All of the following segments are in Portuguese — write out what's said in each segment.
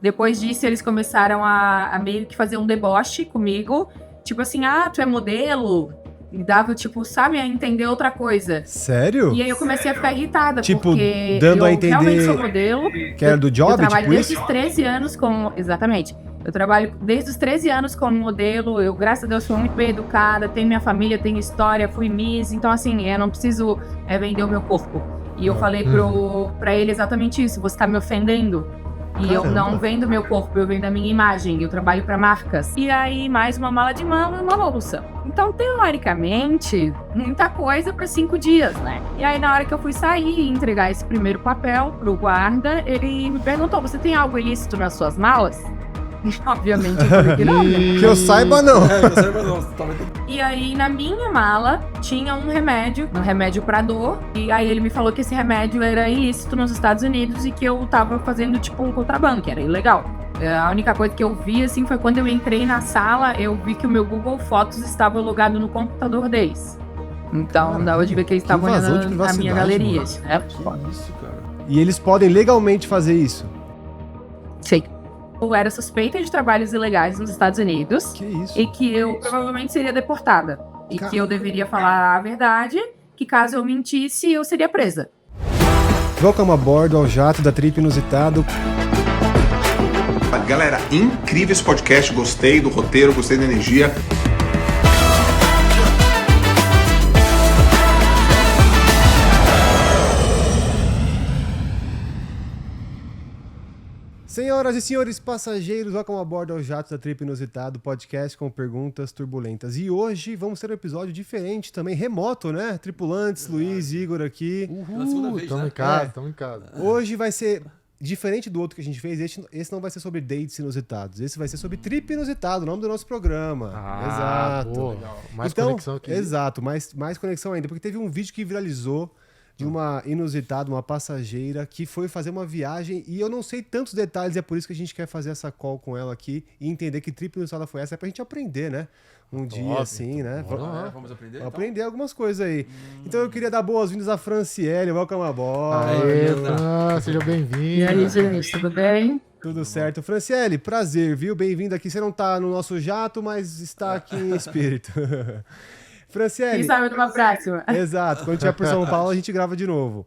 Depois disso, eles começaram a meio que fazer um deboche comigo. Tipo assim, tu é modelo? E dava, tipo, sabe, a entender outra coisa. Sério? E aí eu comecei a ficar irritada, Tipo, porque dando eu a entender realmente sou modelo. que era do job, eu trabalho tipo desde isso? os 13 anos como... Exatamente. Eu trabalho desde os 13 anos como modelo. Eu, graças a Deus, sou muito bem educada. Tenho minha família, tenho história, fui Miss. Então, assim, eu não preciso vender o meu corpo. E eu falei pra ele exatamente isso. Você tá me ofendendo. E eu não vendo meu corpo, eu vendo a minha imagem. Eu trabalho pra marcas. E aí, mais uma mala de mão e uma bolsa. Então, teoricamente, muita coisa pra 5 dias, né? E aí, na hora que eu fui sair e entregar esse primeiro papel pro guarda, ele me perguntou, você tem algo ilícito nas suas malas? Obviamente, eu falei que não, né? Que eu saiba, não. E aí, na minha mala, tinha um remédio pra dor. E aí, ele me falou que esse remédio era ilícito nos Estados Unidos e que eu tava fazendo, tipo, um contrabando, que era ilegal. A única coisa que eu vi, assim, foi quando eu entrei na sala, eu vi que o meu Google Fotos estava logado no computador deles. Então, dava de ver que eles estavam olhando na minha galeria, né? Isso, cara. E eles podem legalmente fazer isso? Sei. Eu era suspeita de trabalhos ilegais nos Estados Unidos. Que isso? E que eu provavelmente seria deportada. E que eu deveria falar a verdade, que caso eu mentisse, eu seria presa. Welcome a bordo ao jato da Trip Inusitado. Galera, incrível esse podcast, gostei do roteiro, gostei da energia. Senhoras e senhores passageiros, welcome a bordo ao jato da Trip Inusitado, podcast com perguntas turbulentas. E hoje vamos ter um episódio diferente, também remoto, né? Tripulantes, Luiz, Igor aqui. Pela segunda vez, Tamo né? em casa, tamo em casa. Hoje vai ser diferente do outro que a gente fez. Esse não vai ser sobre dates inusitados. Esse vai ser sobre Trip Inusitado, o nome do nosso programa. Exato. Pô, mais então, conexão aqui. Exato, mais conexão ainda. Porque teve um vídeo que viralizou de uma inusitada, uma passageira que foi fazer uma viagem e eu não sei tantos detalhes, é por isso que a gente quer fazer essa call com ela aqui e entender que trip inusitada foi essa, é pra gente aprender, né? Um dia assim, né? Vamos aprender? Vamos aprender algumas coisas aí. Então eu queria dar boas-vindas à Franciele, welcome aboard. Aê, Fran, seja E bem-vindo. aí, gente, tudo bem? Tudo certo. Franciele, prazer, viu? Bem-vinda aqui. Você não tá no nosso jato, mas está aqui em espírito. Franciele. Quem sabe numa próxima. Exato. Quando tiver por São Paulo, a gente grava de novo.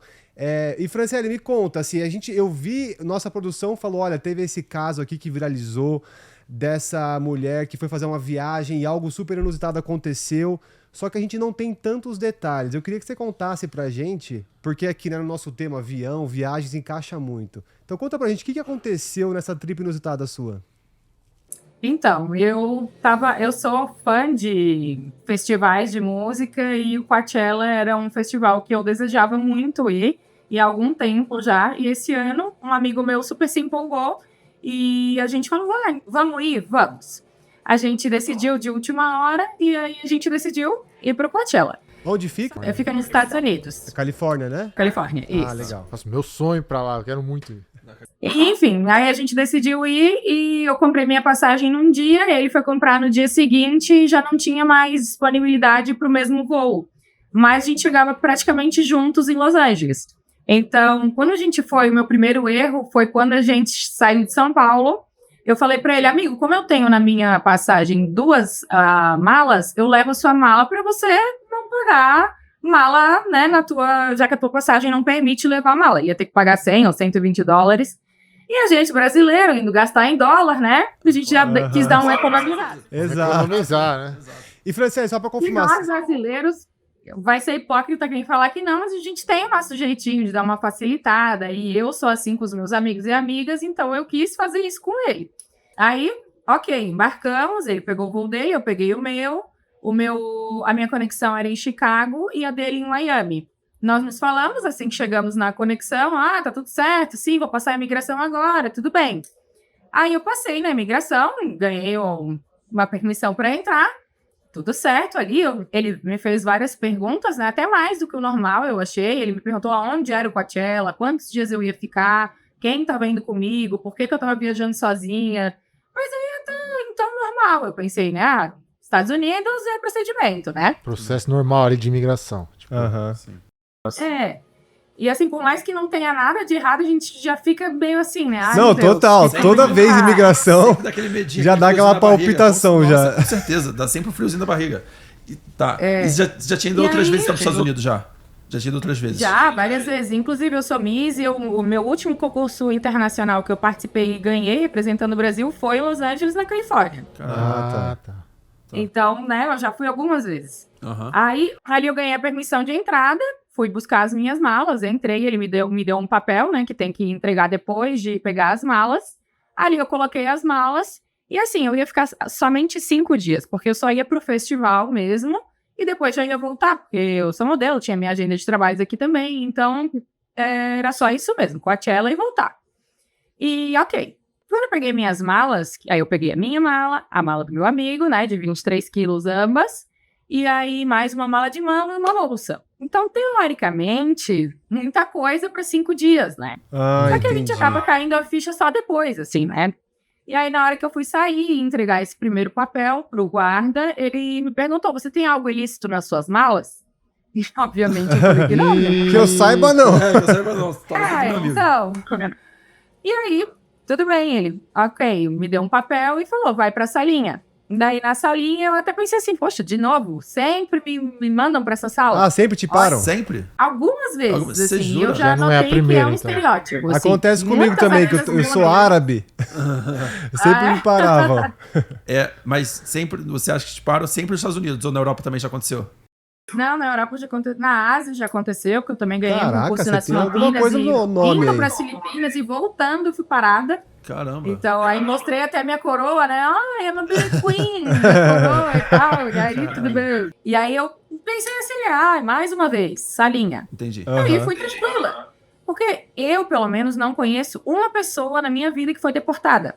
E Franciele, me conta, assim, eu vi, nossa produção falou, olha, teve esse caso aqui que viralizou dessa mulher que foi fazer uma viagem e algo super inusitado aconteceu, só que a gente não tem tantos detalhes. Eu queria que você contasse pra gente, porque aqui, né, no nosso tema avião, viagens, encaixa muito. Então conta pra gente o que aconteceu nessa trip inusitada sua. Então, eu sou fã de festivais de música e o Coachella era um festival que eu desejava muito ir, e há algum tempo já. E esse ano, um amigo meu super se empolgou e a gente falou, vamos ir? Vamos. A gente decidiu de última hora e aí a gente decidiu ir pro Coachella. Onde fica? Fica nos Estados Unidos, Califórnia, né? Califórnia, isso. Ah, legal. Nossa, meu sonho pra lá, eu quero muito ir. E, enfim, aí a gente decidiu ir e eu comprei minha passagem num dia, ele foi comprar no dia seguinte e já não tinha mais disponibilidade para o mesmo voo. Mas a gente chegava praticamente juntos em Los Angeles. Então, quando a gente foi, o meu primeiro erro foi quando a gente saiu de São Paulo. Eu falei para ele, amigo, como eu tenho na minha passagem 2 malas, eu levo a sua mala para você não pagar mala, né, já que a tua passagem não permite levar mala. Ia ter que pagar 100 ou 120 dólares. E a gente, brasileiro, indo gastar em dólar, né? A gente já quis dar uma economizada. Exato. Economizar, né? E Franciele, só pra E confirmar. nós, brasileiros, vai ser hipócrita quem falar que não, mas a gente tem o nosso jeitinho de dar uma facilitada. E eu sou assim com os meus amigos e amigas, então eu quis fazer isso com ele. Aí, ok, embarcamos, ele pegou o voo dele, eu peguei o meu. A minha conexão era em Chicago e a dele em Miami. Nós nos falamos assim que chegamos na conexão, tá tudo certo, sim, vou passar a imigração agora, tudo bem. Aí eu passei na imigração, ganhei uma permissão para entrar, tudo certo ali. Ele me fez várias perguntas, né, até mais do que o normal, eu achei. Ele me perguntou aonde era o Coachella, quantos dias eu ia ficar, quem estava indo comigo, por que eu estava viajando sozinha. Mas aí então normal, eu pensei, né, Estados Unidos é procedimento, né? Processo normal ali de imigração. Tipo, Aham. E assim, por mais que não tenha nada de errado, a gente já fica meio assim, né? Ai, Não, meu Deus, total. sempre Toda me vez faz. imigração. Sempre dá aquele medinho, Já aquele dá aquela friozinho na barriga. palpitação, Nossa, já. Com certeza, dá sempre um friozinho na barriga. E, tá. É. E já tinha ido E outras aí, vezes para os Estados Unidos já? Já tinha ido outras vezes? Já, várias vezes. Inclusive, eu sou Miss e o meu último concurso internacional que eu participei e ganhei representando o Brasil foi em Los Angeles, na Califórnia. Caramba. tá. Então, né, eu já fui algumas vezes. Aham. Aí, ali eu ganhei a permissão de entrada, fui buscar as minhas malas, entrei, ele me deu um papel, né, que tem que entregar depois de pegar as malas. Ali eu coloquei as malas e assim, eu ia ficar somente 5 dias, porque eu só ia pro festival mesmo e depois já ia voltar, porque eu sou modelo, tinha minha agenda de trabalhos aqui também, então era só isso mesmo, Coachella e voltar. E ok. Quando eu peguei minhas malas, aí eu peguei a minha mala, a mala do meu amigo, né, de 23 quilos ambas, e aí mais uma mala de mão e uma bolsa. Então, teoricamente, muita coisa para 5 dias, né? Ah, Só que a gente entendi. acaba caindo a ficha só depois, assim, né? E aí, na hora que eu fui sair e entregar esse primeiro papel pro guarda, ele me perguntou, você tem algo ilícito nas suas malas? E, obviamente, eu falei que não, né? Que eu saiba, não. É, você vai não, tá aqui, meu amigo. Então. E aí, tudo bem, ele, ok, me deu um papel e falou, vai pra salinha. Daí, na salinha, eu até pensei assim, poxa, de novo, sempre me mandam pra essa sala. Ah, sempre te param? Sempre? Algumas vezes, Algumas- você assim, jura? eu já Já não é a notei que é primeira, um então. estereótipo. assim. Acontece comigo Muitas também, que vezes eu sou eu- árabe. Sempre Ah, me paravam. É, mas sempre, você acha que te param sempre nos Estados Unidos ou na Europa também já aconteceu? Não, na Europa já aconteceu, na Ásia já aconteceu, que eu também ganhei um Caraca, concurso nas você tem alguma Filipinas coisa e no nome indo aí. para as Filipinas e voltando, fui parada. Caramba. Então, aí mostrei até a minha coroa, né? Ah, é uma Beauty Queen, minha coroa e tal. E aí, tudo bem. E aí eu pensei assim, mais uma vez, salinha. Entendi. Aí Aham. fui tranquila. Porque eu, pelo menos, não conheço uma pessoa na minha vida que foi deportada.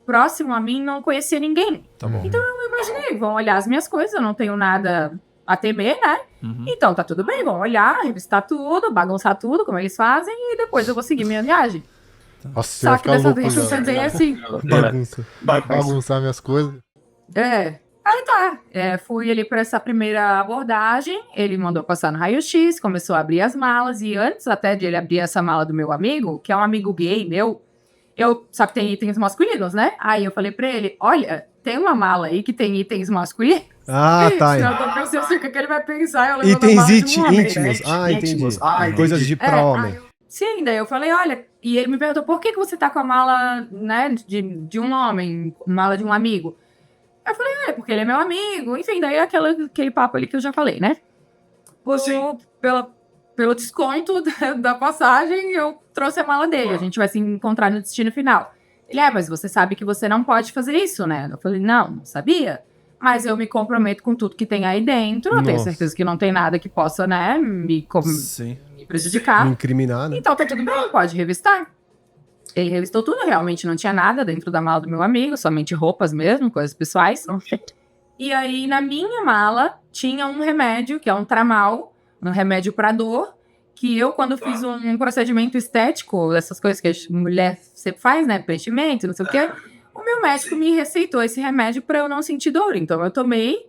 Próximo a mim, não conhecia ninguém. Tá bom. Então eu imaginei, vão olhar as minhas coisas, eu não tenho nada a temer, né? Uhum. Então tá tudo bem, vão olhar, revistar tudo, bagunçar tudo, como eles fazem, e depois eu vou seguir minha viagem. Nossa, você Só vai que ficar dessa louco vez já. eu pensei assim. Bagunça. Bagunçar minhas coisas. Aí tá, fui ali pra essa primeira abordagem, ele mandou passar no raio-x, começou a abrir as malas, e antes até de ele abrir essa mala do meu amigo, que é um amigo gay meu, só que tem itens masculinos, né? Aí eu falei pra ele, olha, tem uma mala aí que tem itens masculinos? Ah, tá. Senão eu tô pensando assim, o que ele vai pensar? Eu levando a Itens mala de um homem, né? íntimos. Ah, entendi. Íntimos. Coisas de pra homem. Sim, daí eu falei, olha, e ele me perguntou, por que você tá com a mala, né, de um homem, mala de um amigo? Eu falei, porque ele é meu amigo, enfim, daí aquele papo ali que eu já falei, né? Pelo desconto da passagem, eu trouxe a mala dele, a gente vai se encontrar no destino final. Ele, mas você sabe que você não pode fazer isso, né? Eu falei, não sabia. Mas eu me comprometo com tudo que tem aí dentro, eu tenho Nossa. certeza que não tem nada que possa, né, me Sim. prejudicar. Me incriminar, né? Então tá tudo bem, pode revistar. Ele revistou tudo, realmente não tinha nada dentro da mala do meu amigo, somente roupas mesmo, coisas pessoais. E aí, na minha mala, tinha um remédio, que é um Tramal, um remédio pra dor, que eu, quando fiz um procedimento estético, essas coisas que a mulher sempre faz, né, preenchimento, não sei o quê, o meu médico me receitou esse remédio pra eu não sentir dor. Então, eu tomei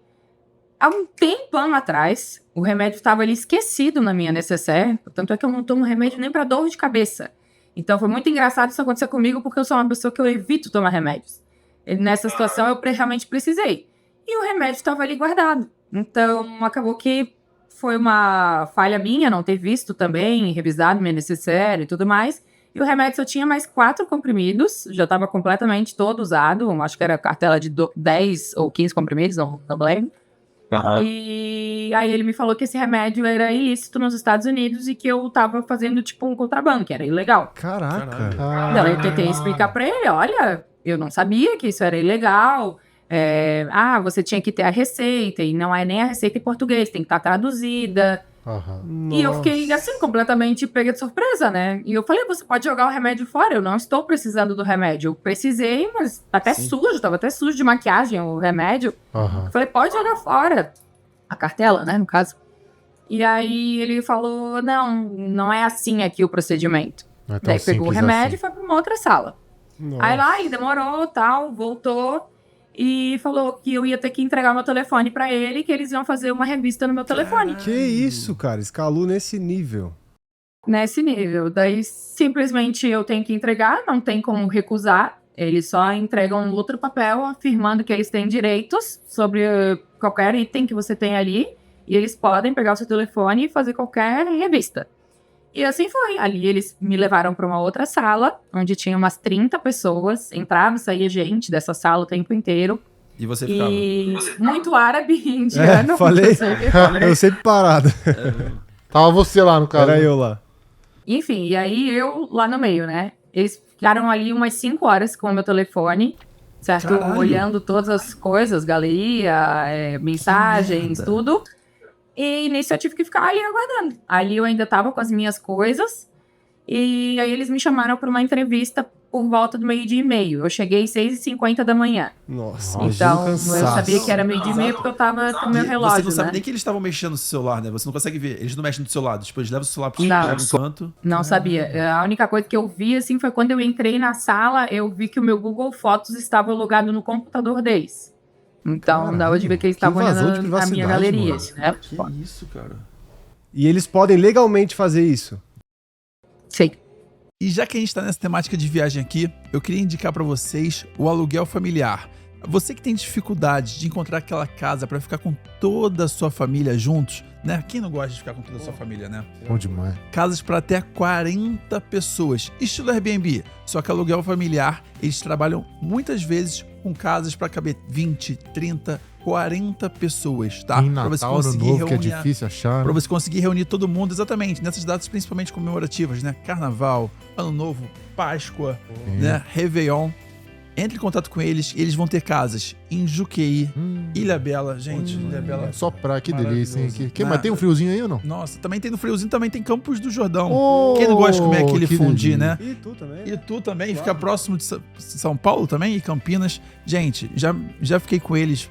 há um tempão atrás, o remédio estava ali esquecido na minha necessaire, tanto é que eu não tomo remédio nem pra dor de cabeça. Então foi muito engraçado isso acontecer comigo, porque eu sou uma pessoa que eu evito tomar remédios. E nessa situação eu realmente precisei. E o remédio estava ali guardado. Então acabou que foi uma falha minha não ter visto também, revisado minha necessaire e tudo mais. E o remédio só tinha mais 4 comprimidos, já estava completamente todo usado, acho que era cartela de 10 ou 15 comprimidos, não lembro. E aí ele me falou que esse remédio era ilícito nos Estados Unidos e que eu tava fazendo tipo um contrabando, que era ilegal. Caraca. Caralho. Então eu tentei explicar pra ele, olha, eu não sabia que isso era ilegal. Você tinha que ter a receita, e não é nem a receita em português, tem que estar traduzida. Aham. E eu fiquei assim, completamente pega de surpresa, né? E eu falei, você pode jogar o remédio fora, eu não estou precisando do remédio. Eu precisei, mas tá até sujo, tava até sujo de maquiagem o remédio. Aham. Eu falei, pode jogar fora. A cartela, né, no caso. E aí ele falou, não é assim aqui o procedimento. Não é tão Daí pegou o simples remédio assim. e foi pra uma outra sala. Nossa. Aí lá ele demorou, tal, voltou e falou que eu ia ter que entregar meu telefone pra ele, que eles iam fazer uma revista no meu telefone. Que isso, cara? Escalou nesse nível. nesse nível. Daí, simplesmente, eu tenho que entregar, não tem como recusar. Eles só entregam outro papel afirmando que eles têm direitos sobre qualquer item que você tem ali. E eles podem pegar o seu telefone e fazer qualquer revista. E assim foi. Ali eles me levaram para uma outra sala, onde tinha umas 30 pessoas. Entrava e saía gente dessa sala o tempo inteiro. E você ficava. E muito árabe e indiano. Falei. Você- Eu sempre parado. Tava você lá, no caso. Era eu lá. Enfim, e aí eu lá no meio, né? Eles ficaram ali umas 5 horas com o meu telefone, certo? Caralho. Olhando todas as coisas, galeria, mensagens, merda. tudo. E nisso eu tive que ficar ali aguardando. Ali eu ainda tava com as minhas coisas. E aí eles me chamaram para uma entrevista por volta do 12:30. Eu cheguei às 6h50 da manhã. Nossa, Então, eu cansaço. sabia que era 12:30 porque eu tava com o meu E relógio, você não sabe né? nem que eles estavam mexendo no celular, né? Você não consegue ver. Eles não mexem do seu lado. Tipo, eles levam o celular pro Não. seu canto. Não sabia. A única coisa que eu vi, assim, foi quando eu entrei na sala, eu vi que o meu Google Fotos estava logado no computador deles. Então, Caralho, dava de ver que eles que estavam invasão de olhando a privacidade, minha galeria, mano. né? Que isso, cara. E eles podem legalmente fazer isso. Sei. E já que a gente tá nessa temática de viagem aqui, eu queria indicar pra vocês o aluguel familiar. Você que tem dificuldade de encontrar aquela casa pra ficar com toda a sua família juntos, né? Quem não gosta de ficar com toda a sua família, né? Bom demais. Casas para até 40 pessoas, estilo Airbnb. Só que aluguel familiar, eles trabalham muitas vezes com casas para caber 20, 30, 40 pessoas, tá? Em Pra Natal, Ano Novo, que é difícil achar. Para você conseguir reunir todo mundo, exatamente, nessas datas principalmente comemorativas, né? Carnaval, Ano Novo, Páscoa, né? Réveillon. Entre em contato com eles, eles vão ter casas em Juqueí, Ilha Bela, gente, Ilha Bela. Só pra, que delícia, hein? Maravilhoso. Mas tem um friozinho aí ou não? Nossa, também tem no friozinho, também tem Campos do Jordão. Oh, Quem não gosta de comer aquele que fundi, delícia. né? E tu também. E tu também, fica próximo de São Paulo também e Campinas. Gente, já fiquei com eles.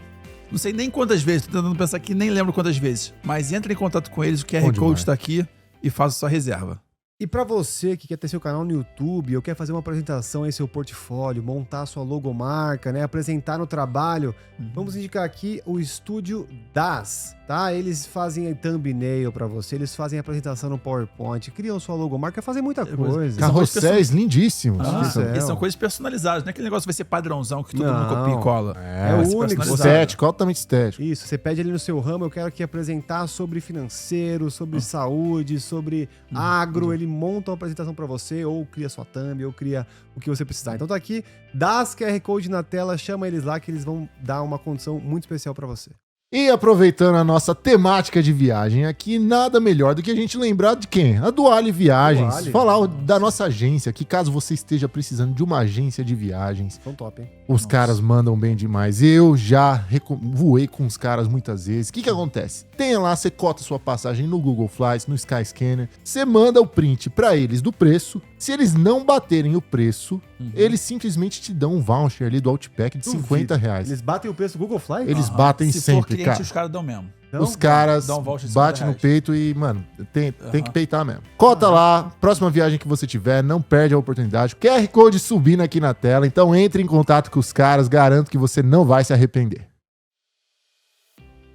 Não sei nem quantas vezes, tô tentando pensar aqui, nem lembro quantas vezes. Mas entre em contato com eles, o QR Bom Code demais. está aqui e faça sua reserva. E pra você que quer ter seu canal no YouTube, ou quer fazer uma apresentação em seu portfólio, montar sua logomarca, né, apresentar no trabalho, vamos indicar aqui o Estúdio Das, tá? Eles fazem thumbnail pra você, eles fazem apresentação no PowerPoint, criam sua logomarca, fazem muita coisa. Carrosséis lindíssimos. Ah, Isso é, e são ó. coisas personalizadas, não é aquele negócio que vai ser padrãozão que todo Não. mundo copia e cola. É Vai ser único, personalizado. Estético, altamente estético. Isso, você pede ali no seu ramo, eu quero aqui apresentar sobre financeiro, sobre saúde, sobre agro, ele monta uma apresentação pra você, ou cria sua thumb, ou cria o que você precisar. Então tá aqui, dá as QR Code na tela, chama eles lá que eles vão dar uma condição muito especial pra você. E aproveitando a nossa temática de viagem aqui, nada melhor do que a gente lembrar de quem? A Duale Viagens. Duale. Falar da nossa agência, que caso você esteja precisando de uma agência de viagens, São top, hein? os caras mandam bem demais. Eu já voei com os caras muitas vezes. O que acontece? Tem lá, você cota sua passagem no Google Flights, no Skyscanner, você manda o print pra eles do preço. Se eles não baterem o preço, eles simplesmente te dão um voucher ali do Outback de Duvido. R$50. Eles batem o preço do Google Fly? Eles batem Se for sempre, cliente, cara. os caras dão mesmo. Não? Os caras Dá um voucher de batem no R$50. peito e, mano, tem que peitar mesmo. Cota lá, próxima viagem que você tiver, não perde a oportunidade. QR Code subindo aqui na tela, então entre em contato com os caras, garanto que você não vai se arrepender.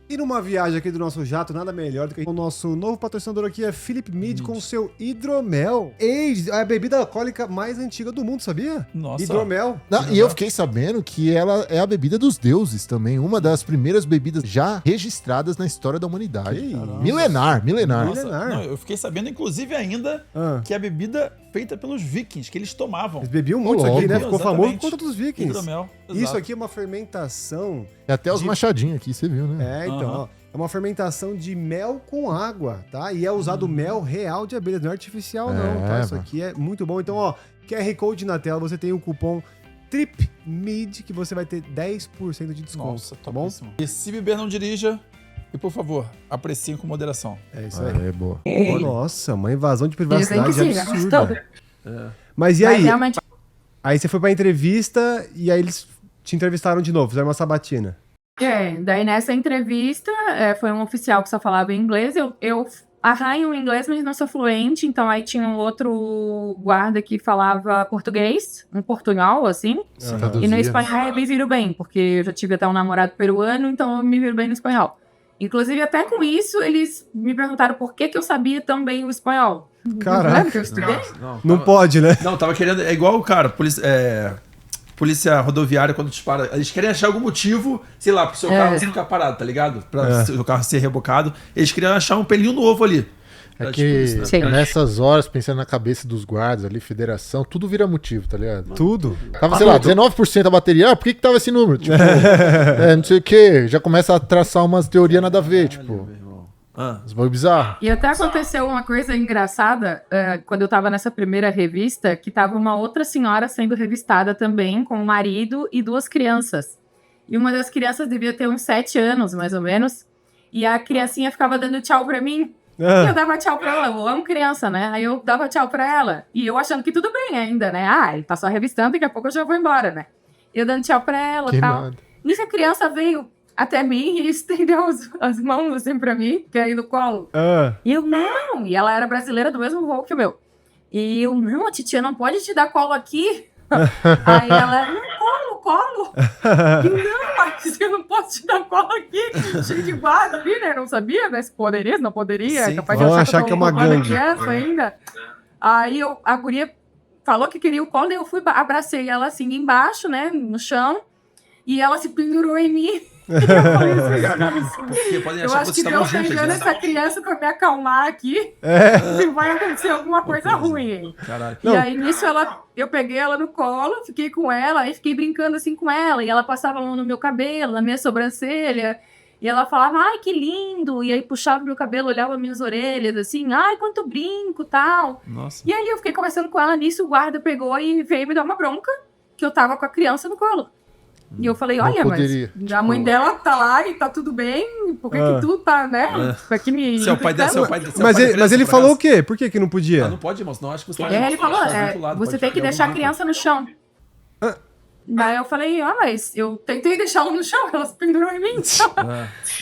E numa viagem aqui do nosso jato, nada melhor do que o nosso novo patrocinador aqui é Philip Mead com seu Hidromel. É a bebida alcoólica mais antiga do mundo, sabia? Nossa. Hidromel. E eu fiquei sabendo que ela é a bebida dos deuses também, uma das primeiras bebidas já registradas na história da humanidade. Que isso? Milenar. Nossa, Milenar. não, eu fiquei sabendo, inclusive, ainda Ah. que é a bebida feita pelos vikings, que eles tomavam. Eles bebiam muito isso aqui, né? Ficou Exatamente. famoso por conta dos vikings. Hidromel. Isso exato. aqui é uma fermentação. E até os De- machadinhos aqui, você viu, né? É, então, Aham. ó. É uma fermentação de mel com água, tá? E é usado mel real de abelhas, não é artificial, não, tá? Isso mano. aqui é muito bom. Então, ó, QR Code na tela, você tem o cupom TRIPMID que você vai ter 10% de desconto. Nossa, tá bom? topíssimo. E se beber, não dirija. E, por favor, apreciem com moderação. É isso aí. É, boa. Pô, nossa, uma invasão de Eles têm que privacidade sim, absurda. gostou. Mas e Mas aí? realmente Aí você foi pra entrevista e aí eles te entrevistaram de novo, fizeram uma sabatina. daí nessa entrevista, foi um oficial que só falava inglês. Eu arranho o inglês, mas não sou fluente. Então aí tinha um outro guarda que falava português, um portunhol, assim. Você E traduzia, no né? espanhol eu me viro bem, porque eu já tive até um namorado peruano, então eu me viro bem no espanhol. Inclusive, até com isso, eles me perguntaram por que eu sabia tão bem o espanhol. Caraca. Que eu estudei? Não pode, né? Não, tava querendo. É igual o cara, polícia rodoviária, quando te para. Eles querem achar algum motivo, sei lá, pro seu carro ficar parado, tá ligado? Pra seu carro ser rebocado. Eles queriam achar um pelinho novo ali. É que Sim. nessas horas, pensando na cabeça dos guardas ali, federação, tudo vira motivo, tá ligado? Tudo. Tava, sei lá, 19% da bateria. Por que tava esse número? Tipo, não sei o quê. Já começa a traçar umas teorias nada a ver, tipo. Uns bagulho bizarro. E até aconteceu uma coisa engraçada quando eu tava nessa primeira revista, que tava uma outra senhora sendo revistada também, com o marido e 2 crianças. E uma das crianças devia ter uns 7 anos, mais ou menos. E a criancinha ficava dando tchau pra mim. E eu dava tchau pra ela. Eu amo criança, né? Aí eu dava tchau pra ela. E eu achando que tudo bem ainda, né? Ah, ele tá só revistando, daqui a pouco eu já vou embora, né? Eu dando tchau pra ela e tal. nada. Nisso a criança veio até mim e estendeu as mãos assim pra mim, que aí no colo. E eu, não. E ela era brasileira do mesmo voo que o meu. E eu, não, a titia não pode te dar colo aqui. Aí ela, não, colo. E eu, não, mas eu não posso te dar colo aqui. Cheio de guarda ali, né? Não sabia, né? Se poderia, se não poderia. Sim, Capaz vão de achar que é uma roubando a gangue. criança ainda. Aí a guria falou que queria o colo, e eu fui, abracei ela assim embaixo, né? No chão. E ela se pendurou em mim. E eu falei assim, Porque podem eu achar que acho vocês que estavam Deus tá juntas, enviando né? essa criança pra me acalmar aqui. E vai acontecer alguma coisa ruim aí. Caralho. E aí, nisso, eu peguei ela no colo, fiquei com ela, aí fiquei brincando assim com ela. E ela passava a mão no meu cabelo, na minha sobrancelha. E ela falava, ai, que lindo. E aí puxava meu cabelo, olhava minhas orelhas, assim, ai, quanto brinco, tal. Nossa. E aí eu fiquei conversando com ela, nisso o guarda pegou e veio me dar uma bronca, que eu tava com a criança no colo. E eu falei, Não olha, poderia. mas a mãe dela tá lá e tá tudo bem, por que que tu tá, né? Pra que me... Seu pai da Mas ele falou o quê? Por que não podia? Não pode, irmão, senão acho que você Ele falou, você tem que deixar a criança no chão. Daí eu falei, mas eu tentei deixar ela no chão, ela se pendurou em mim.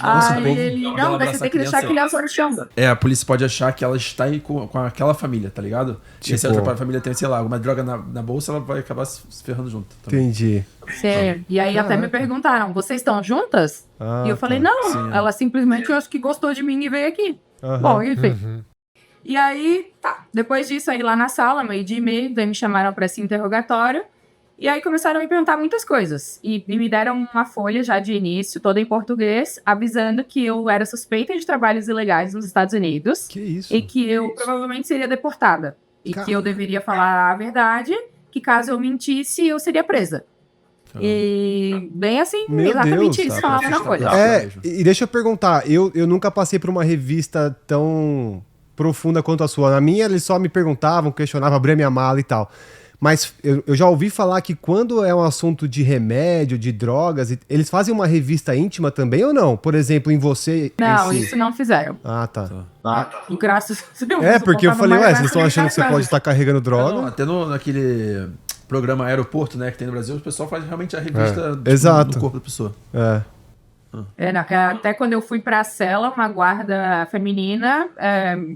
Aí ele, não, daí você tem que deixar a criança no chão. A polícia pode achar que ela está aí com aquela família, tá ligado? E se a família tem, sei lá, alguma droga na bolsa, ela vai acabar se ferrando junto. Também. Entendi. Sério. E aí até me perguntaram, vocês estão juntas? E eu falei, não. Sim, Ela simplesmente, eu acho que gostou de mim e veio aqui. Bom, enfim. E aí, tá. Depois disso, aí lá na sala, 12:30, daí me chamaram pra esse interrogatório. E aí começaram a me perguntar muitas coisas. E me deram uma folha já de início, toda em português, avisando que eu era suspeita de trabalhos ilegais nos Estados Unidos. Que isso? E que eu provavelmente seria deportada. E que eu deveria falar a verdade, que caso eu mentisse, eu seria presa. E bem assim, Meu exatamente Deus, isso tá, falava na tá, folha. tá. E deixa eu perguntar, eu nunca passei por uma revista tão profunda quanto a sua. Na minha, eles só me perguntavam, questionavam, abria minha mala e tal. Mas eu já ouvi falar que quando é um assunto de remédio, de drogas, eles fazem uma revista íntima também ou não? Por exemplo, em você... Não, isso não fizeram. Ah, tá. Graças a Deus. Porque eu falei, se eles estão achando que você pode estar carregando droga... Não, até naquele programa Aeroporto, né, que tem no Brasil, o pessoal faz realmente a revista Exato. do corpo da pessoa. Até quando eu fui pra cela, uma guarda feminina,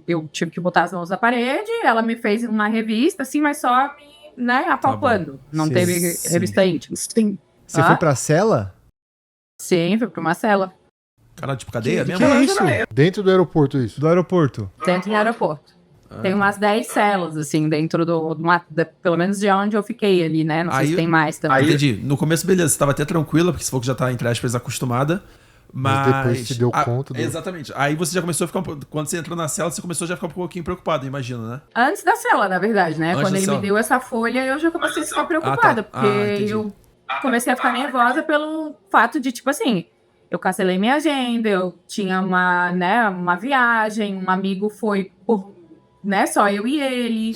eu tive que botar as mãos na parede, ela me fez uma revista, assim, mas só me, apalpando. Não Sim. teve revista íntima. Sim. Você foi pra cela? Sim, fui pra uma cela. Caralho, tipo cadeia Que mesmo? é isso? Dentro do aeroporto, isso. Do aeroporto? Dentro do aeroporto. Tem umas 10 celas, assim, dentro pelo menos de onde eu fiquei ali, né? Não sei se tem mais também. Entendi. No começo, beleza, você tava até tranquila, porque você falou que já tá, entre aspas, acostumada. Mas depois se deu conta do... Exatamente. Aí você já começou a ficar quando você entrou na cela, você começou já a ficar um pouquinho preocupado, imagino, né? Antes da cela, na verdade, né? Antes Quando da ele cela. me deu essa folha, eu já comecei a ficar preocupada. tá. Porque Entendi. eu comecei a ficar nervosa pelo fato de, tipo assim, eu cancelei minha agenda, eu tinha uma viagem, um amigo foi por, só eu e ele,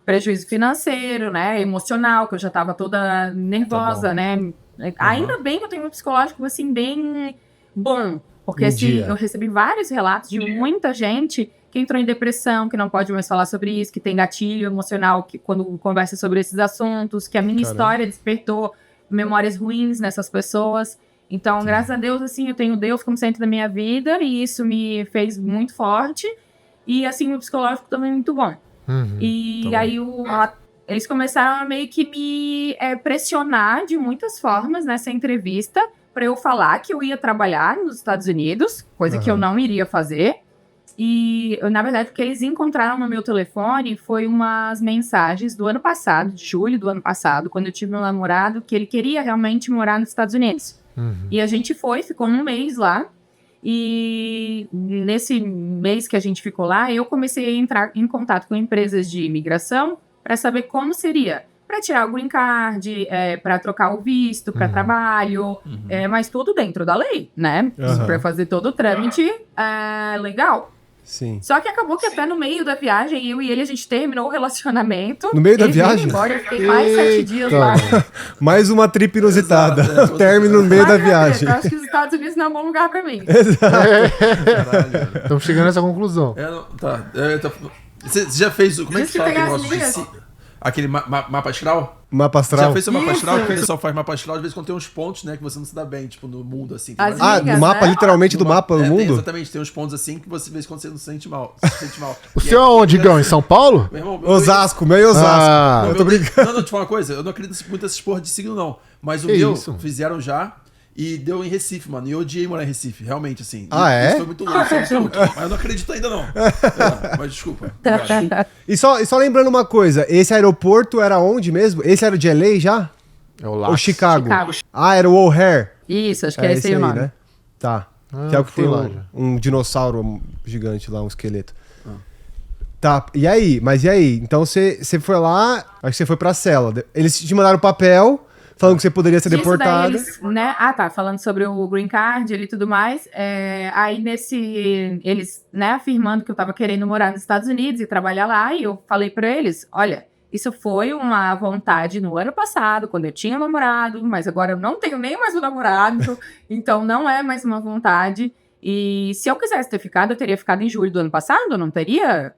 prejuízo financeiro, emocional, que eu já tava toda nervosa, né? Ainda bem que eu tenho um psicológico, assim, bem bom. Porque, assim, eu recebi vários relatos de muita gente que entrou em depressão, que não pode mais falar sobre isso, que tem gatilho emocional que, quando conversa sobre esses assuntos, que a minha história despertou memórias ruins nessas pessoas. Então, graças a Deus, assim, eu tenho Deus como centro da minha vida e isso me fez muito forte. E, assim, o psicológico também é muito bom. E aí, eles começaram a meio que me pressionar de muitas formas nessa entrevista para eu falar que eu ia trabalhar nos Estados Unidos, coisa que eu não iria fazer. E, na verdade, o que eles encontraram no meu telefone foi umas mensagens do ano passado, de julho do ano passado, quando eu tive um namorado que ele queria realmente morar nos Estados Unidos. E a gente ficou um mês lá. E nesse mês que a gente ficou lá, eu comecei a entrar em contato com empresas de imigração para saber como seria. Para tirar o green card, para trocar o visto, para trabalho, mas tudo dentro da lei, né? Para fazer todo o trâmite legal. Sim. Só que acabou que até no meio da viagem, eu e ele, a gente terminou o relacionamento. No meio da Ele veio viagem? embora, eu fiquei mais 7 dias lá. Mais uma trip inusitada. Exato, Término no meio da Ai, meu Deus, viagem. eu acho que os Estados Unidos não é um bom lugar para mim. Caralho. Estamos chegando nessa conclusão. Você já fez como é que Deixa eu fala pegar aquele as negócio linhas. aquele mapa astral? Mapa Você astral. já fez seu mapa Isso. astral? Porque o pessoal faz mapa astral, às vezes quando tem uns pontos, né, que você não se dá bem, tipo, no mundo, assim. Tem As vários- Ah, no Amigas, mapa, né? literalmente do mapa do tem, mundo? exatamente, tem uns pontos assim que você vê quando você não se sente mal. Se sente mal. O seu é onde, Gão? Em São Paulo? Meu irmão, Osasco, meu Osasco. Ah. Eu tô brincando. Não, te falar uma coisa, eu não acredito muito nessas porra de signo, não. Mas o Que meu, isso? fizeram já e deu em Recife, mano. E eu odiei morar em Recife, realmente, assim. Ah, E é? Isso foi muito louco, foi muito louco. Mas eu não acredito ainda, não. Mas desculpa. E só lembrando uma coisa, esse aeroporto era onde mesmo? Esse era de LA já? É o Ou Lax. Chicago? Chicago. Ah, era o O'Hare. Isso, acho que é esse aí o nome. né? Tá. Ah, que é o que fui tem lá já. um dinossauro gigante lá, um esqueleto. Tá, e aí? Mas e aí? Então você foi lá, acho que você foi pra cela. Eles te mandaram papel falando que você poderia ser Disso daí deportada. eles, né? Ah, tá. Falando sobre o green card e tudo mais. Aí eles, né, afirmando que eu tava querendo morar nos Estados Unidos e trabalhar lá. E eu falei pra eles, olha, isso foi uma vontade no ano passado, quando eu tinha namorado, mas agora eu não tenho nem mais um namorado. Então não é mais uma vontade. E se eu quisesse ter ficado, eu teria ficado em julho do ano passado, eu não teria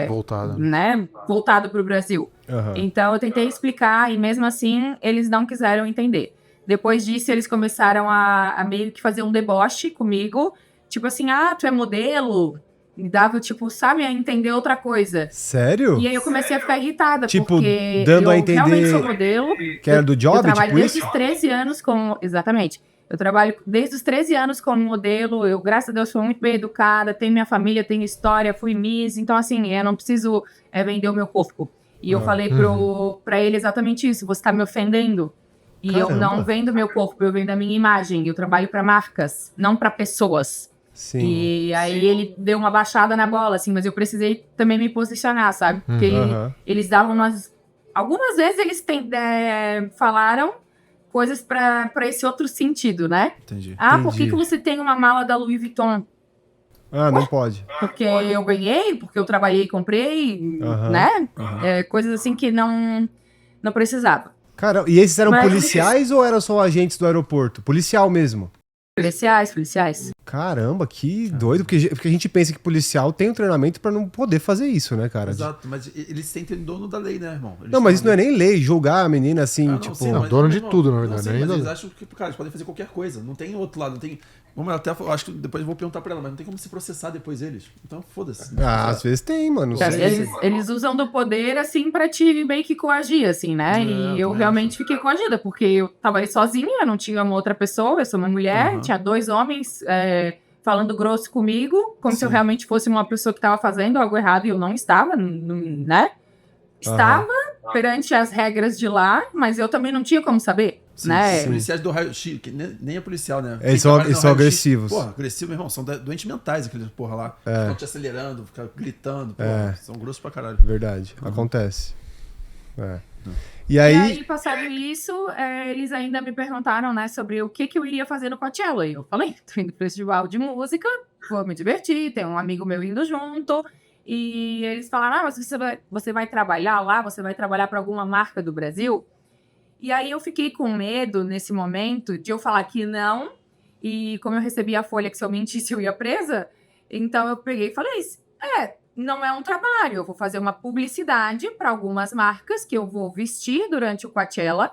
Voltada. né, voltado para o Brasil. Aham. Então eu tentei explicar e mesmo assim eles não quiseram entender. Depois disso eles começaram a meio que fazer um deboche comigo, tipo assim, tu é modelo? Me dava, tipo, sabe, a entender outra coisa. Sério? E aí eu comecei a ficar irritada, Tipo, porque dando eu a entender realmente sou modelo. que era do job, Eu trabalho tipo desde isso? os 13 anos com... Exatamente. Eu trabalho desde os 13 anos como modelo. Eu, graças a Deus, fui muito bem educada. Tenho minha família, tenho história, fui Miss. Então, assim, eu não preciso vender o meu corpo. E eu falei pra ele exatamente isso. Você tá me ofendendo. E eu Caramba. não vendo meu corpo, eu vendo a minha imagem. Eu trabalho pra marcas, não pra pessoas. Sim. E aí ele deu uma baixada na bola, assim. Mas eu precisei também me posicionar, sabe? Porque Aham. eles davam umas... Algumas vezes eles falaram coisas pra esse outro sentido, né? Entendi. Por que você tem uma mala da Louis Vuitton? Ah, não pode. Porque eu ganhei, porque eu trabalhei e comprei, Aham. né? Coisas assim que não precisava. Cara, e esses eram Mas- policiais ou eram só agentes do aeroporto? Policial mesmo. Policiais. Caramba, que doido, porque a gente pensa que policial tem um treinamento pra não poder fazer isso, né, cara? Exato, mas eles se sentem dono da lei, né, irmão? Eles Não, mas isso não é têm- nem lei, julgar a menina assim, Não, tipo... sim, não, mas, dono de irmão, tudo, na verdade, Não, sim, né? mas Ainda- eles acham que, cara, eles podem fazer qualquer coisa. Não tem outro lado, não tem... Vamos até, eu acho que depois eu vou perguntar pra ela, mas não tem como se processar depois eles. Então, foda-se. Ah, às vezes tem, mano. Cara, Sei. eles usam do poder, assim, pra te meio que coagir, assim, né? E eu também realmente fiquei coagida, porque eu tava aí sozinha, não tinha uma outra pessoa, eu sou uma mulher, tinha 2 homens falando grosso comigo, como se eu realmente fosse uma pessoa que tava fazendo algo errado e eu não estava, né? Estava perante as regras de lá, mas eu também não tinha como saber, né? Os policiais do raio-x, que nem é policial, né? Eles Quem são- trabalha no eles são raio-x, agressivos. Porra, agressivos, meu irmão. São doentes mentais aqueles porra lá. Ficam te acelerando, ficam gritando. Porra, são grossos pra caralho. Verdade, acontece. É. E E aí, aí, passado isso, eles ainda me perguntaram, né, sobre o que eu iria fazer no Coachella. E eu falei, tô indo pro festival de música, vou me divertir, tem um amigo meu indo junto. E eles falaram, mas você vai trabalhar lá? Você vai trabalhar para alguma marca do Brasil? E aí eu fiquei com medo, nesse momento, de eu falar que não. E como eu recebi a folha que se eu mentisse eu ia presa, então eu peguei e falei, não é um trabalho, eu vou fazer uma publicidade para algumas marcas que eu vou vestir durante o Coachella,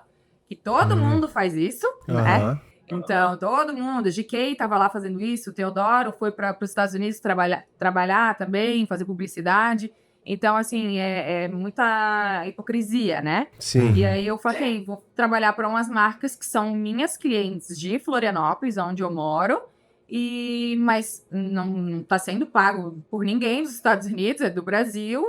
que todo mundo faz isso, né? aham. Então, todo mundo, GK estava lá fazendo isso, o Teodoro foi para os Estados Unidos trabalhar também, fazer publicidade. Então, assim, é muita hipocrisia, né? Sim. E aí eu falei, vou trabalhar para umas marcas que são minhas clientes de Florianópolis, onde eu moro, Mas não está sendo pago por ninguém dos Estados Unidos, é do Brasil.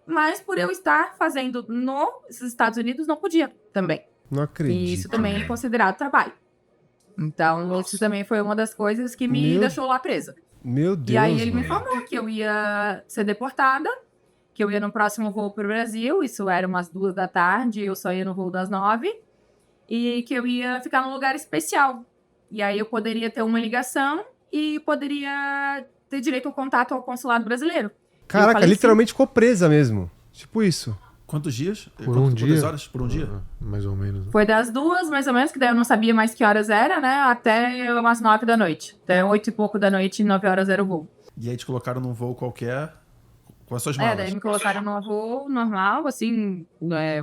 Mas por eu estar fazendo nos Estados Unidos, não podia também. Não acredito. E isso também é considerado trabalho. Então, isso também foi uma das coisas que me deixou lá presa. Meu Deus, E aí ele me mano. falou que eu ia ser deportada, que eu ia no próximo voo para o Brasil, isso era umas 2 da tarde, eu só ia no voo das 9, e que eu ia ficar num lugar especial. E aí eu poderia ter uma ligação e poderia ter direito ao contato ao consulado brasileiro. Caraca, falei, literalmente ficou presa mesmo. Tipo isso. Quantos dias? Por um dia? Quantas horas? Por um dia? Mais ou menos. Foi das 2, mais ou menos, que daí eu não sabia mais que horas era, né? Até umas 9 da noite. Até 8 e pouco da noite, 9 horas era o voo. E aí te colocaram num voo qualquer com as suas malas. Daí me colocaram num voo normal, assim,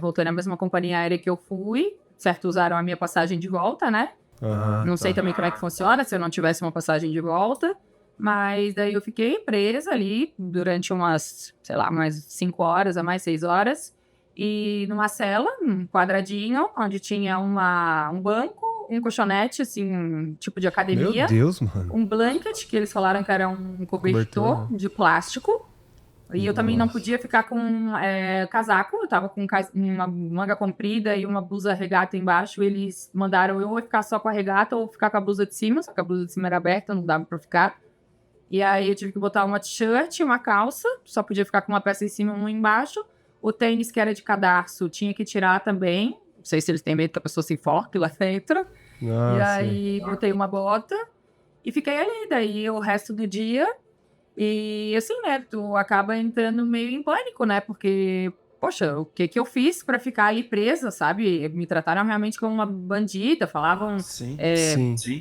voltei na mesma companhia aérea que eu fui. Certo, usaram a minha passagem de volta, né? Não sei também como é que funciona, se eu não tivesse uma passagem de volta. Mas daí eu fiquei presa ali durante umas 5 horas, a mais 6 horas. E numa cela, um quadradinho, onde tinha um banco, um colchonete, assim, um tipo de academia. Meu Deus, mano. Um blanket, que eles falaram que era um cobertor de plástico. E eu também não podia ficar com casaco. Eu tava com uma manga comprida e uma blusa regata embaixo. Eles mandaram eu ficar só com a regata ou ficar com a blusa de cima. Só que a blusa de cima era aberta, não dava pra ficar. E aí eu tive que botar uma t-shirt e uma calça. Só podia ficar com uma peça em cima e uma embaixo. O tênis, que era de cadarço, tinha que tirar também. Não sei se eles têm medo que a pessoa se enforque lá dentro. E aí botei uma bota e fiquei ali. Daí o resto do dia... E assim, né, tu acaba entrando meio em pânico, né, porque, poxa, o que eu fiz pra ficar ali presa, sabe? Me trataram realmente como uma bandida, falavam Sim.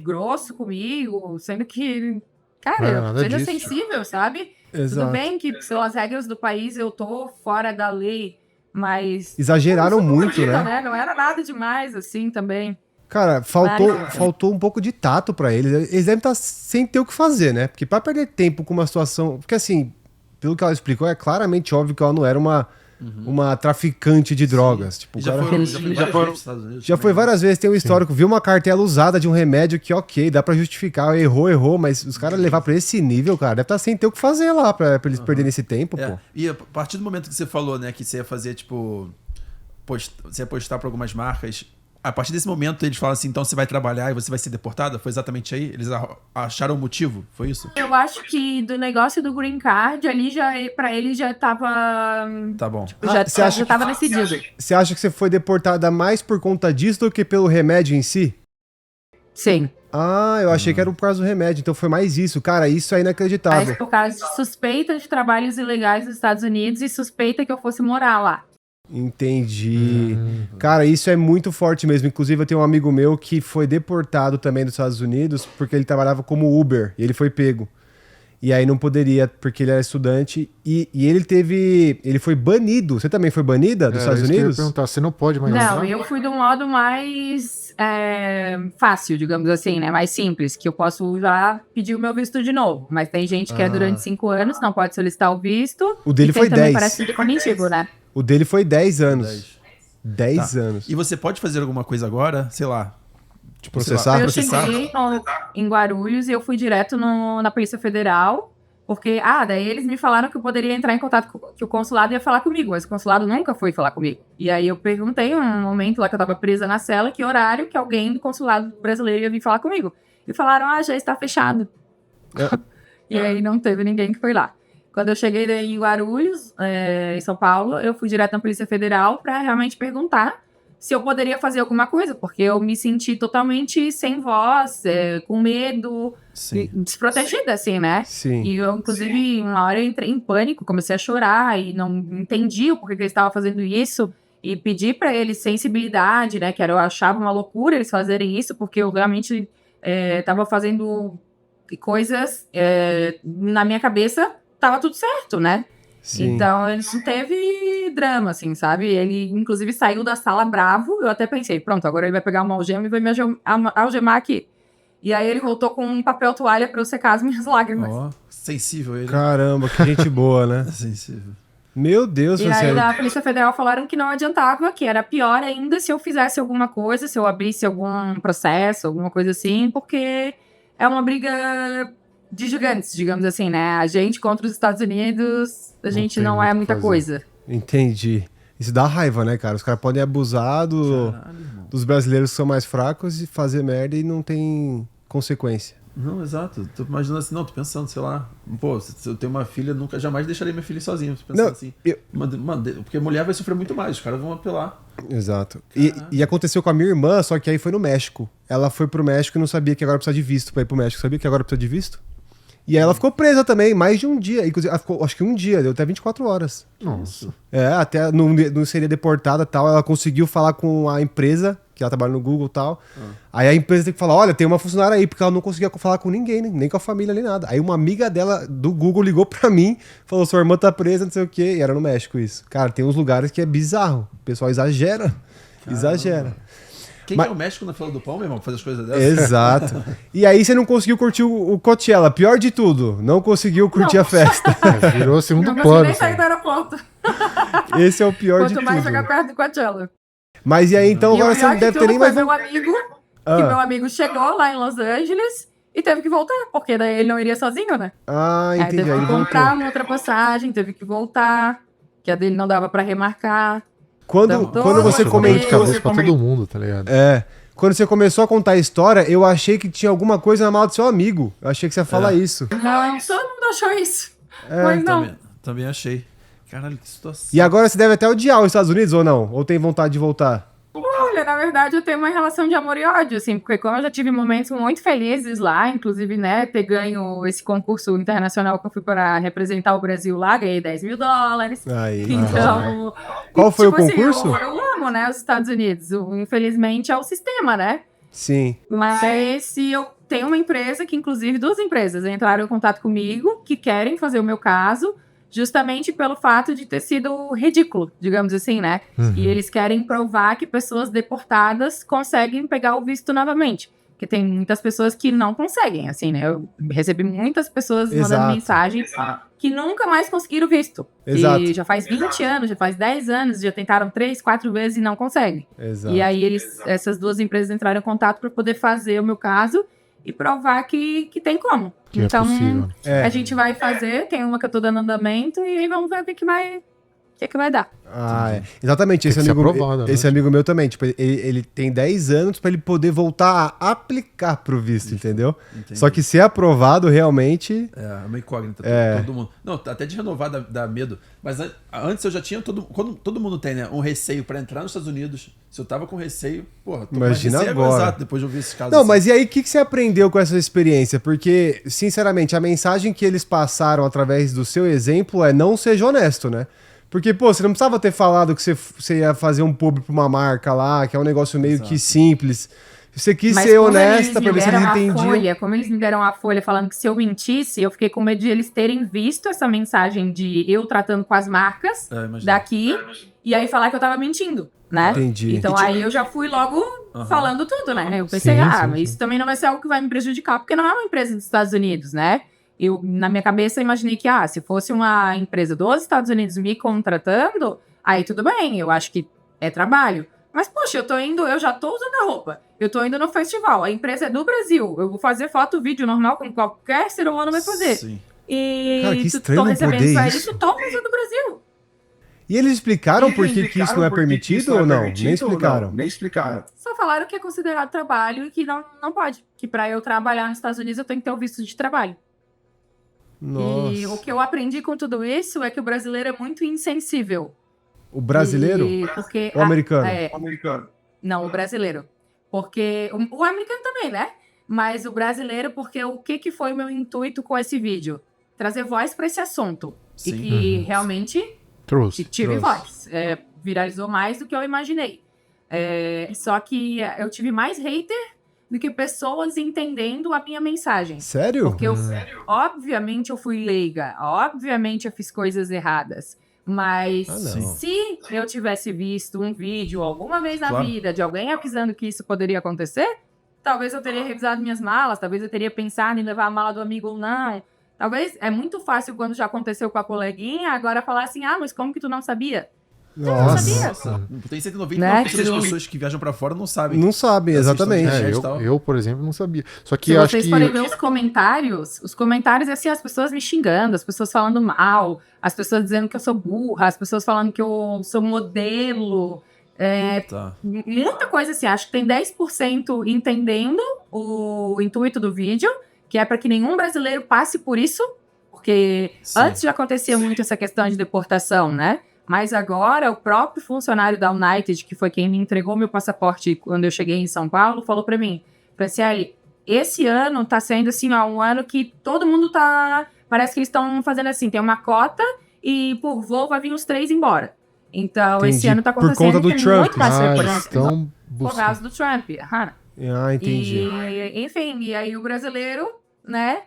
grosso comigo, sendo que, cara, seja sensível, sabe? Exato. Tudo bem que pelas regras do país eu tô fora da lei, mas... Exageraram muito, bandida, né? Não era nada demais, assim, também. Cara, faltou um pouco de tato pra eles. Eles devem estar sem ter o que fazer, né? Porque pra perder tempo com uma situação... Porque assim, pelo que ela explicou, é claramente óbvio que ela não era uma traficante de drogas. Tipo, já foi várias vezes, tem um histórico, viu uma cartela usada de um remédio que, ok, dá pra justificar, errou, mas os caras levar pra esse nível, cara, deve estar sem ter o que fazer lá pra eles perderem esse tempo, pô. E a partir do momento que você falou, né, que você ia fazer, tipo, você ia postar pra algumas marcas... A partir desse momento, eles falam assim, então você vai trabalhar e você vai ser deportada? Foi exatamente aí? Eles acharam o motivo? Foi isso? Eu acho que do negócio do Green Card, ali pra ele já tava... Tá bom. Já tava decidido. Você acha que você foi deportada mais por conta disso do que pelo remédio em si? Sim. Ah, eu achei que era por causa do remédio, então foi mais isso. Cara, isso é inacreditável. Mas por causa de suspeita de trabalhos ilegais nos Estados Unidos e suspeita que eu fosse morar lá. Entendi. Cara, isso é muito forte mesmo. Inclusive, eu tenho um amigo meu que foi deportado também dos Estados Unidos porque ele trabalhava como Uber e ele foi pego. E aí não poderia, porque ele era estudante. E ele foi banido. Você também foi banida dos Estados Unidos? Eu ia perguntar, você não pode mais Não, entrar? eu fui de um modo mais fácil, digamos assim, né? Mais simples, que eu posso já pedir o meu visto de novo. Mas tem gente que é durante 5 anos, não pode solicitar o visto. O dele e foi também 10. parece definitivo, né? O dele foi 10 anos. 10 anos. E você pode fazer alguma coisa agora? Sei lá. Tipo, Processar? Eu cheguei em Guarulhos e eu fui direto na Polícia Federal, porque, daí eles me falaram que eu poderia entrar em contato que o consulado ia falar comigo, mas o consulado nunca foi falar comigo. E aí eu perguntei, um momento lá que eu tava presa na cela, que horário que alguém do consulado brasileiro ia vir falar comigo. E falaram, já está fechado. E aí não teve ninguém que foi lá. Quando eu cheguei daí em Guarulhos, em São Paulo, eu fui direto na Polícia Federal para realmente perguntar se eu poderia fazer alguma coisa, porque eu me senti totalmente sem voz, com medo, desprotegida, assim, né? Sim. E eu, inclusive, uma hora eu entrei em pânico, comecei a chorar e não entendi o porquê que eles estavam fazendo isso. E pedi para eles sensibilidade, né? Que eu achava uma loucura eles fazerem isso, porque eu realmente estava fazendo coisas na minha cabeça. Tava tudo certo, né? Sim. Então, ele não teve drama, assim, sabe? Ele, inclusive, saiu da sala bravo. Eu até pensei, pronto, agora ele vai pegar uma algema e vai me algemar aqui. E aí ele voltou com um papel toalha pra eu secar as minhas lágrimas. Sensível ele. Caramba, que gente boa, né? Sensível. Meu Deus, E aí da Polícia Federal falaram que não adiantava, que era pior ainda se eu fizesse alguma coisa, se eu abrisse algum processo, alguma coisa assim, porque é uma briga de gigantes, digamos assim, né? A gente contra os Estados Unidos, a gente tem não muito é o que muita fazer. coisa. Entendi. Isso dá raiva, né, cara? Os caras podem abusar Caralho, irmão. dos brasileiros que são mais fracos e fazer merda e não tem consequência. Não, exato. Tô imaginando assim, não, tô pensando, sei lá, pô, se eu tenho uma filha, nunca, jamais deixarei minha filha sozinha. Tô pensando Não, assim, eu- porque a mulher vai sofrer muito mais, os caras vão apelar. Exato. E aconteceu com a minha irmã, só que aí foi no México. Ela foi pro México e não sabia que agora precisa de visto pra ir pro México. Sabia que agora precisa de visto? E aí ela ficou presa também, mais de um dia. Inclusive, ela ficou, acho que um dia, deu até 24 horas. Nossa. Até não seria deportada e tal. Ela conseguiu falar com a empresa, que ela trabalha no Google e tal. Aí a empresa tem que falar, olha, tem uma funcionária aí, porque ela não conseguia falar com ninguém, né? Nem com a família, nem nada. Aí uma amiga dela, do Google, ligou pra mim, falou, sua irmã tá presa, não sei o quê. E era no México isso. Cara, tem uns lugares que é bizarro. O pessoal exagera. Exagera. Quem Mas- é o México na fila do pão, meu irmão, pra fazer as coisas dessas? Exato. E aí você não conseguiu curtir o Coachella. Pior de tudo, não conseguiu curtir Não. a festa. Virou segundo Não consegui plano. nem sair assim. do aeroporto. Esse é o pior de Quanto mais tudo. chegar perto do Coachella. Mas e aí, então, E o agora você pior não de deve ter tudo nem foi mais... meu amigo, Ah. que meu amigo chegou lá em Los Angeles e teve que voltar, porque daí ele não iria sozinho, né? Ah, Aí entendi. teve Aí que ele voltou. comprar uma outra passagem, teve que voltar, que a dele não dava pra remarcar. Quando Então, você Nossa, dá dor de comentou... cabeça pra todo mundo, tá ligado? Quando você começou a contar a história, eu achei que tinha alguma coisa na mala do seu amigo. Eu achei que você ia falar isso. Não, todo mundo achou isso. Mas não. Também achei. Caralho, que situação. E agora você deve até odiar os Estados Unidos ou não? Ou tem vontade de voltar? Olha, na verdade, eu tenho uma relação de amor e ódio, assim, porque como eu já tive momentos muito felizes lá, inclusive, né, ter ganho esse concurso internacional que eu fui para representar o Brasil lá, ganhei $10 mil. Aí. Então, Qual foi o assim, concurso? eu amo, né, os Estados Unidos. Infelizmente é o sistema, né? Sim. Mas se eu tenho uma empresa que, inclusive, 2 empresas entraram em contato comigo, que querem fazer o meu caso, justamente pelo fato de ter sido ridículo, digamos assim, né? E eles querem provar que pessoas deportadas conseguem pegar o visto novamente. Porque tem muitas pessoas que não conseguem, assim, né? Eu recebi muitas pessoas Exato. mandando mensagens que nunca mais conseguiram visto. Exato. E já faz 20 anos, já faz 10 anos, já tentaram 3, 4 vezes e não conseguem. Exato. E aí essas 2 empresas entraram em contato para poder fazer o meu caso e provar que tem como. Que então, é possível. a gente vai fazer, tem uma que eu tô dando andamento e aí vamos ver o que vai dar. Exatamente. Esse Tem que ser amigo, aprovado, né? esse amigo meu também. Tipo, ele tem 10 anos pra ele poder voltar a aplicar pro visto, entendeu? Entendi. Só que ser aprovado realmente... É uma incógnita. É. Todo mundo. Não, até de renovar dá medo. Mas antes eu já tinha quando todo mundo tem, né? Um receio pra entrar nos Estados Unidos. Se eu tava com receio, porra, tô Imagina mais receio agora. Exato, depois de ouvir esses casos. Não, assim. mas e aí, o que você aprendeu com essa experiência? Porque, sinceramente, a mensagem que eles passaram através do seu exemplo é não seja honesto, né? Porque, pô, você não precisava ter falado que você ia fazer um pub pra uma marca lá, que é um negócio meio que simples. Você quis Mas ser como honesta pra me ver se eles deram a entendiam. folha, como eles me deram a folha falando que se eu mentisse, eu fiquei com medo de eles terem visto essa mensagem de eu tratando com as marcas imagina. daqui e aí falar que eu tava mentindo, né? Entendi. Então aí eu já fui logo falando tudo, né? Eu pensei, Sim, mas sim. isso também não vai ser algo que vai me prejudicar, porque não é uma empresa dos Estados Unidos, né? Eu, na minha cabeça, imaginei que, se fosse uma empresa dos Estados Unidos me contratando, aí tudo bem, eu acho que é trabalho. Mas, poxa, eu já tô usando a roupa. Eu tô indo no festival, a empresa é do Brasil. Eu vou fazer foto, vídeo normal, como qualquer ser humano vai fazer. Sim. E Cara, que tô estranho não recebendo poder pra isso. isso, tô usando do Brasil. E eles explicaram por que isso não é permitido ou não? Nem explicaram. Nem explicaram. Só falaram que é considerado trabalho e que não pode. Que pra eu trabalhar nos Estados Unidos eu tenho que ter o visto de trabalho. E o Nossa. que eu aprendi com tudo isso é que o brasileiro é muito insensível. O brasileiro Porque ou o americano? Americano. Não, o brasileiro. Porque o americano também, né? Mas o brasileiro, porque o que foi o meu intuito com esse vídeo? Trazer voz para esse assunto. Sim. E que realmente Trouxe. tive voz. Viralizou mais do que eu imaginei. Só que eu tive mais hater do que pessoas entendendo a minha mensagem. Sério? Porque obviamente eu fui leiga, obviamente eu fiz coisas erradas. Mas não. se eu tivesse visto um vídeo alguma vez na Claro. vida de alguém avisando que isso poderia acontecer, talvez eu teria revisado minhas malas, talvez eu teria pensado em levar a mala do amigo ou não. Talvez é muito fácil quando já aconteceu com a coleguinha, agora falar assim, mas como que tu não sabia? Nossa. sabia. Tem 199% Né? das pessoas que viajam pra fora não sabem. Não sabem, exatamente. Eu, por exemplo, não sabia. Só que Se eu acho vocês que... forem ver os comentários, assim, as pessoas me xingando, as pessoas falando mal, as pessoas dizendo que eu sou burra, as pessoas falando que eu sou modelo. Tá. Muita coisa assim, acho que tem 10% entendendo o intuito do vídeo, que é para que nenhum brasileiro passe por isso, porque Sim. antes já acontecia muito essa questão de deportação, né? Mas agora o próprio funcionário da United, que foi quem me entregou meu passaporte quando eu cheguei em São Paulo, falou para mim, Franciele, esse ano tá sendo assim, ó, um ano que todo mundo tá... Parece que eles estão fazendo assim, tem uma cota e por voo vai vir os 3 embora. Então, Entendi. esse ano tá Por acontecendo conta do que Trump. muito mais estão por causa do Trump. Entendi. Enfim, e aí o brasileiro, né,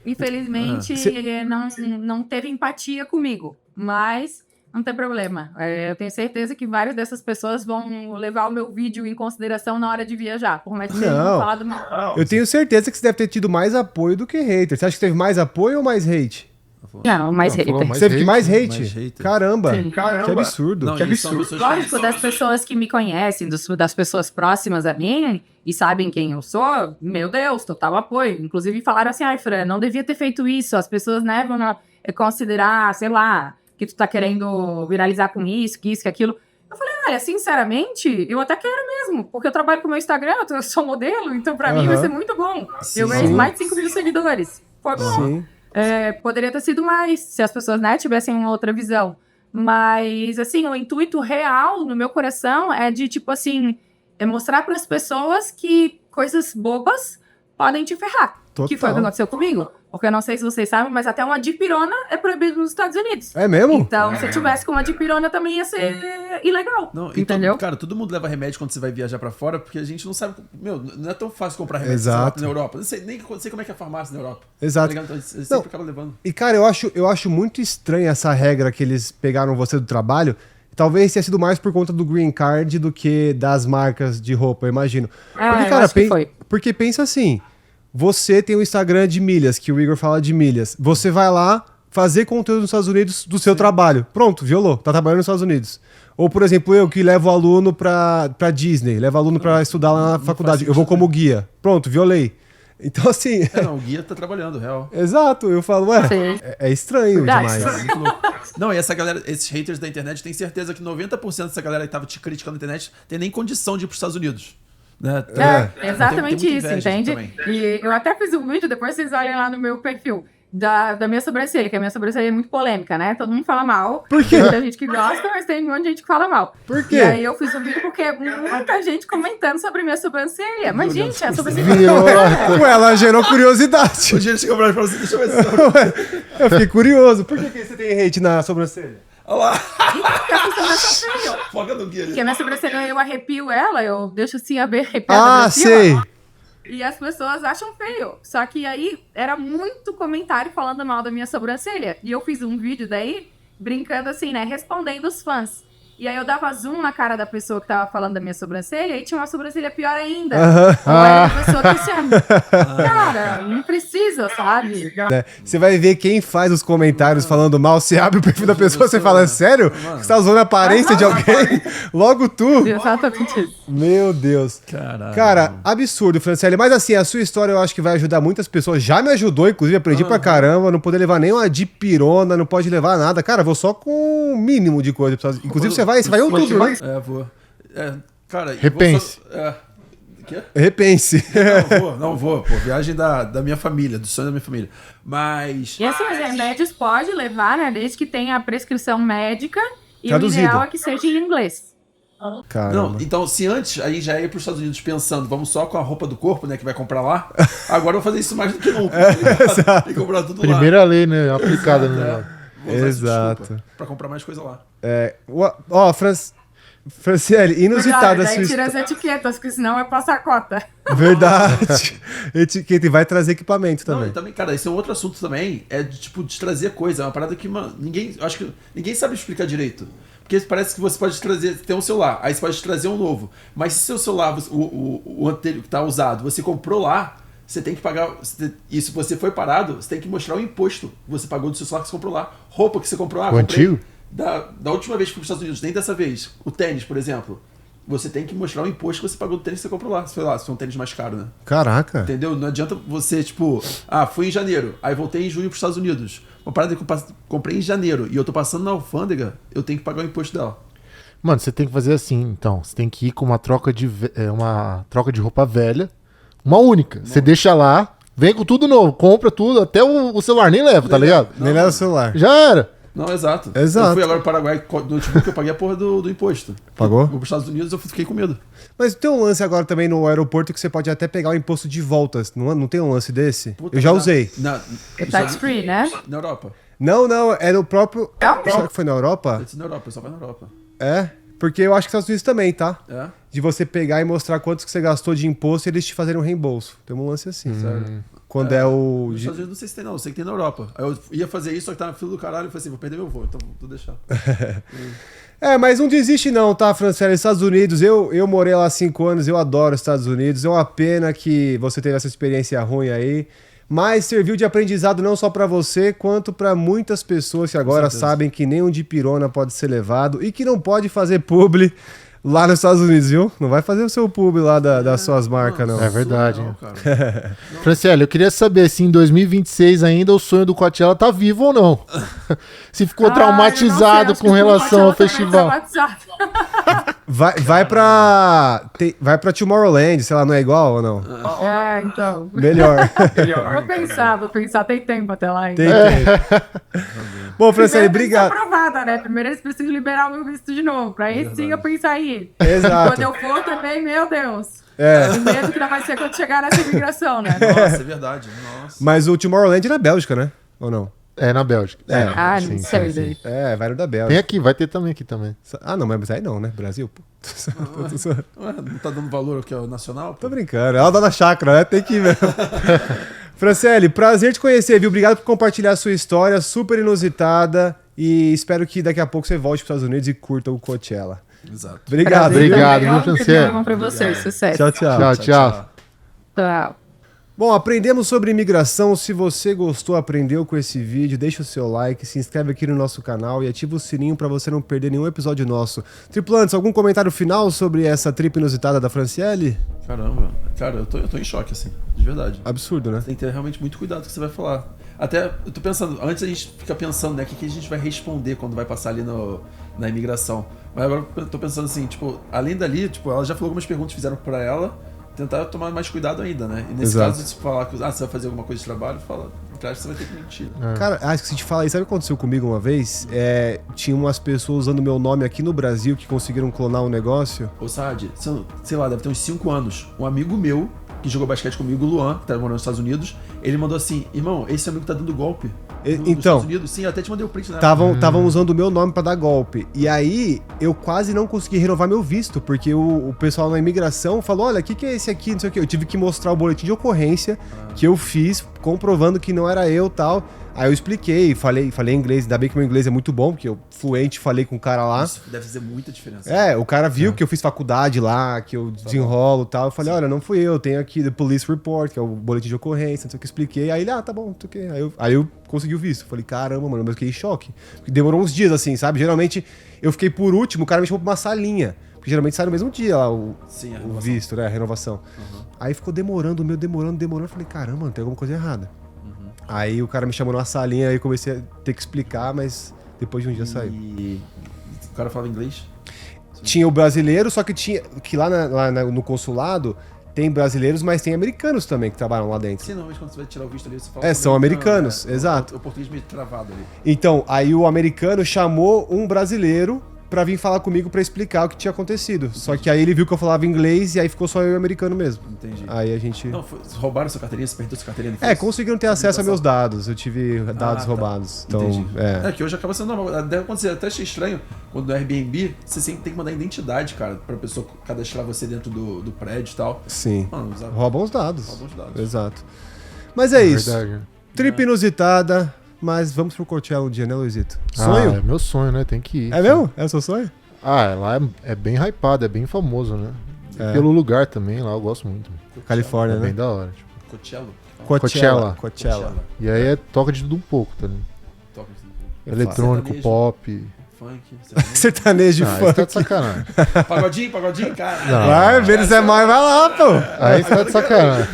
infelizmente, ele não teve empatia comigo, mas não tem problema. Eu tenho certeza que várias dessas pessoas vão levar o meu vídeo em consideração na hora de viajar, por mais que eles Não. não falado mal. Eu tenho certeza que você deve ter tido mais apoio do que hater. Você acha que teve mais apoio ou mais hate? Não, mais Não, falou hater. mais Você teve que mais hate? Mais hater. Caramba. Sim. Que absurdo. Não, Que e são absurdo. pessoas que- Lógico, das pessoas que me conhecem, das pessoas próximas a mim e sabem quem eu sou, meu Deus, total apoio. Inclusive falaram assim, ai, Fran, não devia ter feito isso. As pessoas, né, vão considerar, sei lá, que tu tá querendo viralizar com isso, que aquilo. Eu falei, olha, sinceramente, eu até quero mesmo, porque eu trabalho com o meu Instagram, eu sou modelo, então pra mim vai ser muito bom. Eu ganhei mais de 5 mil seguidores. Foi bom. Sim. Poderia ter sido mais, se as pessoas, né, tivessem uma outra visão. Mas, assim, o intuito real no meu coração é de, tipo assim, mostrar para as pessoas que coisas bobas podem te ferrar. Total. Que foi o que aconteceu comigo. Porque eu não sei se vocês sabem, mas até uma dipirona é proibido nos Estados Unidos. É mesmo? Então, se eu tivesse com uma dipirona também ia ser ilegal. Não, e entendeu? Cara, todo mundo leva remédio quando você vai viajar pra fora, porque a gente não sabe. Meu, não é tão fácil comprar remédio Exato. na Europa. Não sei, nem sei como é que é a farmácia na Europa. Exato. Tá ligado? Então, eu Não. sempre acabo levando. E, cara, eu acho muito estranha essa regra que eles pegaram você do trabalho. Talvez tenha sido mais por conta do green card do que das marcas de roupa, eu imagino. Eu acho que foi. Porque pensa assim, você tem o Instagram de milhas, que o Igor fala de milhas. Você vai lá fazer conteúdo nos Estados Unidos do seu trabalho. Pronto, violou. Tá trabalhando nos Estados Unidos. Ou, por exemplo, eu que levo aluno pra Disney, levo aluno pra estudar lá na faculdade. Eu vou como guia. Pronto, violei. Então, assim... Não, o guia tá trabalhando, real. Exato, eu falo, ué, Sim. é estranho Verdade. demais. Muito louco. Não, e essa galera, esses haters da internet, tem certeza que 90% dessa galera que tava te criticando na internet tem nem condição de ir pros Estados Unidos. Né? Exatamente Tem muita isso, inveja entende? também. E eu até fiz um vídeo, depois vocês olhem lá no meu perfil, da minha sobrancelha, que a minha sobrancelha é muito polêmica, né? Todo mundo fala mal. Por quê? Tem muita gente que gosta, mas tem um monte de gente que fala mal. Por quê? E aí eu fiz um vídeo porque muita gente comentando sobre minha sobrancelha. Mas, gente, a sobrancelha... Ué, ela gerou curiosidade. O dia chegou pra mim e falou assim, deixa eu ver se... Eu fiquei curioso. Por que você tem hate na sobrancelha? Olha lá, Porque a sobrancelha feio. foca no guia ali. Porque a minha sobrancelha, eu arrepio ela, eu deixo assim, arrepiada Ah, pra cima. sei. E as pessoas acham feio. Só que aí era muito comentário falando mal da minha sobrancelha. E eu fiz um vídeo daí, brincando assim, né? Respondendo os fãs. E aí eu dava zoom na cara da pessoa que tava falando da minha sobrancelha e tinha uma sobrancelha pior ainda. Ou era a pessoa que assim, cara, não precisa, sabe? Né? Você vai ver quem faz os comentários falando mal, você abre o perfil da pessoa, você fala, sério? Você tá usando a aparência de alguém? Logo tu? Exatamente isso. Meu Deus. Caralho. Cara, absurdo, Franciele. Mas assim, a sua história eu acho que vai ajudar muitas pessoas. Já me ajudou, inclusive, aprendi pra caramba. Não poder levar nem uma dipirona, não pode levar nada. Cara, vou só com o mínimo de coisa. Inclusive, você vai em outubro, né? Vou. Cara, Repense. Quê? Repense. Não vou. Pô, viagem da minha família, do sonho da minha família. Mas... E assim, os remédios pode levar, né? Desde que tenha a prescrição médica e Traduzido. o ideal é que seja em inglês. Caramba. Não, então, se antes a gente já ia para os Estados Unidos pensando, vamos só com a roupa do corpo, né, que vai comprar lá, agora eu vou fazer isso mais do que nunca. E comprar tudo Primeira lei, né? Aplicada, né? lá. Vou usar essa Exato. desculpa pra comprar mais coisa lá. Ó, Franciele, inusitada a sua Daí tira história. as etiquetas, porque senão é passar cota. Verdade. Etiqueta e vai trazer equipamento Não, também. e também, cara, esse é um outro assunto também, é de, tipo, de trazer coisa. É uma parada que, mano, acho que ninguém sabe explicar direito. Porque parece que você pode trazer, tem um celular, aí você pode trazer um novo. Mas se seu celular, o anterior que tá usado, você comprou lá, você tem que pagar. E se você foi parado, você tem que mostrar o imposto que você pagou do seu celular que você comprou lá. Roupa que você comprou lá. O antigo? Da última vez que fui pros Estados Unidos, nem dessa vez, o tênis, por exemplo, você tem que mostrar o imposto que você pagou do tênis que você comprou lá. Sei lá, se for um tênis mais caro, né? Caraca. Entendeu? Não adianta você, fui em janeiro, aí voltei em junho pros Estados Unidos. Uma parada que eu comprei em janeiro e eu tô passando na alfândega, eu tenho que pagar o imposto dela. Mano, você tem que fazer assim, então. Você tem que ir com uma troca de roupa velha, uma única. Você deixa lá, vem com tudo novo, compra tudo, até o celular nem leva, tá ligado? Nem leva o celular. Já era. Não, exato. Exato. Eu fui agora pro Paraguai, do notebook, eu paguei a porra do imposto. Pagou? Eu fui pros Estados Unidos, eu fiquei com medo. Mas tem um lance agora também no aeroporto que você pode até pegar o imposto de volta. Não tem um lance desse? Puta, Eu já na- usei. É tax free, né? Na Europa. Não, é no próprio... Será que foi na Europa? Eu disse na Europa, só vai na Europa. É, porque eu acho que nos Estados Unidos também, tá? É? De você pegar e mostrar quantos que você gastou de imposto e eles te fazerem um reembolso. Tem um lance assim. Sério. Quando é o... Nos Estados Unidos não sei se tem, não. Eu sei que tem na Europa. Aí eu ia fazer isso, só que tá na fila do caralho. Eu falei assim, vou perder meu voo, então vou deixar. É, mas não desiste não, tá, Franciele? Estados Unidos, eu morei lá há 5 anos, eu adoro os Estados Unidos. É uma pena que você teve essa experiência ruim aí. Mas serviu de aprendizado não só pra você, quanto pra muitas pessoas que agora sabem que nem um dipirona pode ser levado e que não pode fazer publi lá nos Estados Unidos, viu? Não vai fazer o seu publi lá das suas marcas, não. É verdade, Não, hein? cara. Franciele, eu queria saber se em 2026 ainda o sonho do Coachella tá vivo ou não. Se ficou traumatizado com relação ao festival. Vai pra Tomorrowland, sei lá, não é igual ou não? É, então. Melhor. Vou pensar, tem tempo até lá ainda. Tem. Bom, Franciele, obrigado. Aprovada, né? Primeiro eles precisam liberar o meu visto de novo, pra aí sim eu pensar em ir. Exato. Quando eu for também, meu Deus. É. O medo que não vai ser quando chegar nessa imigração, né? Nossa, é verdade. Nossa. Mas o Tomorrowland é na Bélgica, né? Ou não? É na Bélgica. Ah, sim, não sim, sei. sim. daí. É, vai no da Tem Bélgica. aqui, vai ter também aqui também. Ah, não, mas aí não, né? Brasil, pô. Ué, não tá dando valor aqui ao nacional? Tô brincando. Ela dá na chácara, né? Tem que ir mesmo. Franciele, prazer te conhecer, viu? Obrigado por compartilhar a sua história, super inusitada. E espero que daqui a pouco você volte para os Estados Unidos e curta o Coachella. Exato. Obrigado. Prazer obrigado, também. viu, Franciele? Bom pra vocês, sucesso. Tchau, tchau. Tchau, tchau. Tchau. Bom, aprendemos sobre imigração. Se você gostou, aprendeu com esse vídeo, deixa o seu like, se inscreve aqui no nosso canal e ativa o sininho para você não perder nenhum episódio nosso. Tripulantes, algum comentário final sobre essa trip inusitada da Franciele? Caramba. Cara, eu tô em choque, assim. De verdade. Absurdo, né? Tem que ter realmente muito cuidado com o que você vai falar. Até, eu tô pensando, antes a gente fica pensando, né, o que a gente vai responder quando vai passar ali na imigração. Mas agora eu tô pensando assim, tipo, além dali, tipo, ela já falou algumas perguntas que fizeram pra ela, tentar tomar mais cuidado ainda, né? E nesse Exato. caso, se falar que você vai fazer alguma coisa de trabalho, fala, eu acho que você vai ter que mentir. Cara, acho que se te falar isso, sabe o que aconteceu comigo uma vez? Tinha umas pessoas usando meu nome aqui no Brasil que conseguiram clonar um negócio. Ô, Saad, sei lá, deve ter uns 5 anos, um amigo meu, que jogou basquete comigo, o Luan, que tá morando nos Estados Unidos, ele mandou assim, irmão, esse amigo tá dando golpe nos Então, Estados Unidos. Sim, eu até te mandei o print, né? estavam usando o meu nome pra dar golpe. E aí, eu quase não consegui renovar meu visto, porque o pessoal na imigração falou, olha, o que é esse aqui, não sei o quê. Eu tive que mostrar o boletim de ocorrência que eu fiz, comprovando que não era eu e tal. Aí eu expliquei, falei inglês, ainda bem que meu inglês é muito bom, porque eu fluente, falei com o cara lá. Isso deve fazer muita diferença. O cara viu que eu fiz faculdade lá, que eu desenrolo e tal. Eu falei, olha, não fui eu tenho aqui the police report, que é o boletim de ocorrência, não sei o que, expliquei. Aí ele, tá bom, não sei o que. Aí eu consegui o visto. Falei, caramba, mano, mas eu fiquei em choque. Porque demorou uns dias, assim, sabe? Geralmente, eu fiquei por último, o cara me chamou pra uma salinha. Porque geralmente sai no mesmo dia lá Sim, a o renovação. visto, né? A renovação. Aí ficou demorando. Eu falei, caramba, mano, tem alguma coisa errada. Aí o cara me chamou numa salinha, aí eu comecei a ter que explicar, mas depois de um dia saiu. E o cara falava inglês? Tinha o brasileiro, só que tinha que lá no consulado tem brasileiros, mas tem americanos também que trabalham lá dentro. Sim, normalmente quando você vai tirar o visto ali, você fala... São americanos, exato. O português meio travado ali. Então, aí o americano chamou um brasileiro pra vir falar comigo pra explicar o que tinha acontecido. Só que aí ele viu que eu falava inglês e aí ficou só eu e o americano mesmo. Entendi. Aí a gente... Não, roubaram sua carteirinha, você perdeu sua carteirinha? não foi isso? conseguiram ter acesso a meus dados. Eu tive dados tá. roubados. Então, Entendi. Que hoje acaba sendo normal. Deve acontecer, até achei estranho, quando no Airbnb, você sempre tem que mandar identidade, cara, pra pessoa cadastrar você dentro do prédio e tal. Sim. Mano, Roubam os dados. Roubam os dados. Exato. Mas é isso. Verdade. Trip inusitada, mas vamos pro Coachella um dia, né, Luizito? Sonho? É meu sonho, né? Tem que ir. É mesmo? É o seu sonho? Lá é bem hypado, é bem famoso, né? E pelo lugar também, lá eu gosto muito. Califórnia, É né? bem da hora. Tipo. Coachella. Coachella. E aí toca de tudo um pouco, tá ligado? Toca assim. Eletrônico, Sertanejo. pop. Funk. Sertanejo Ah, funk. isso tá de sacanagem. Pagodinho, cara. Não. Vai, Menos é mais, vai lá, pô. Aí você tá de sacanagem.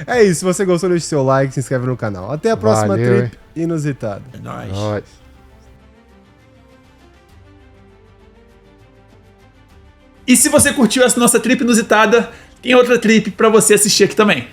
É isso, se você gostou, deixa o seu like, se inscreve no canal. Até a próxima Valeu, trip inusitada. É nóis. Nóis. E se você curtiu essa nossa trip inusitada, tem outra trip pra você assistir aqui também.